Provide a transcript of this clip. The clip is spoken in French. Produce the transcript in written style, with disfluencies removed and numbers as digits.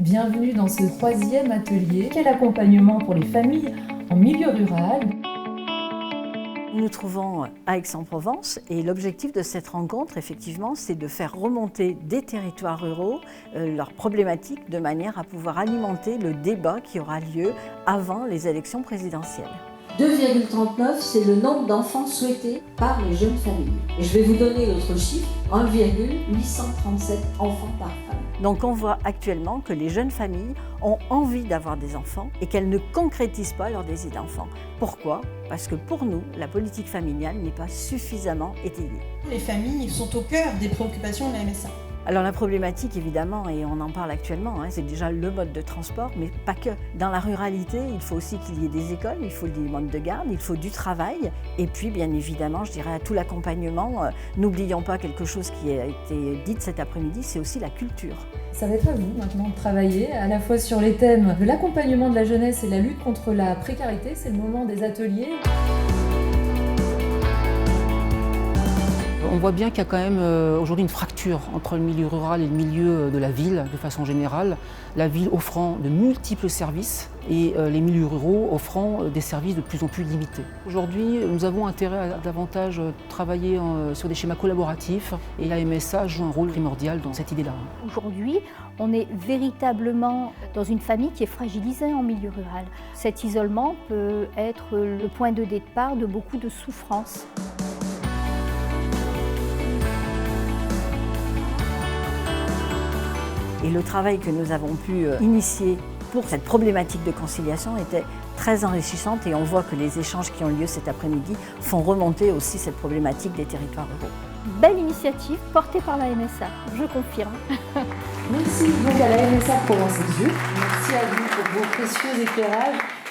Bienvenue dans ce 3e atelier. Quel accompagnement pour les familles en milieu rural? Nous nous trouvons à Aix-en-Provence et l'objectif de cette rencontre, effectivement, c'est de faire remonter des territoires ruraux leurs problématiques de manière à pouvoir alimenter le débat qui aura lieu avant les élections présidentielles. 2,39, c'est le nombre d'enfants souhaités par les jeunes familles. Et je vais vous donner l'autre chiffre, 1,837 enfants par femme. Donc on voit actuellement que les jeunes familles ont envie d'avoir des enfants et qu'elles ne concrétisent pas leur désir d'enfant. Pourquoi? Parce que pour nous, la politique familiale n'est pas suffisamment étayée. Les familles sont au cœur des préoccupations de la MSA. Alors la problématique évidemment, et on en parle actuellement, c'est déjà le mode de transport, mais pas que. Dans la ruralité, il faut aussi qu'il y ait des écoles, il faut des modes de garde, il faut du travail, et puis bien évidemment, je dirais à tout l'accompagnement, n'oublions pas quelque chose qui a été dit cet après-midi, c'est aussi la culture. Ça va être à vous maintenant de travailler à la fois sur les thèmes de l'accompagnement de la jeunesse et la lutte contre la précarité. C'est le moment des ateliers. On voit bien qu'il y a quand même aujourd'hui une fracture entre le milieu rural et le milieu de la ville de façon générale. La ville offrant de multiples services et les milieux ruraux offrant des services de plus en plus limités. Aujourd'hui, nous avons intérêt à davantage travailler sur des schémas collaboratifs et la MSA joue un rôle primordial dans cette idée-là. Aujourd'hui, on est véritablement dans une famille qui est fragilisée en milieu rural. Cet isolement peut être le point de départ de beaucoup de souffrances. Et le travail que nous avons pu initier pour cette problématique de conciliation était très enrichissante et on voit que les échanges qui ont lieu cet après-midi font remonter aussi cette problématique des territoires ruraux. Belle initiative portée par la MSA, je confirme. Merci donc à la MSA Provence-Exu. Merci à vous pour vos précieux éclairages.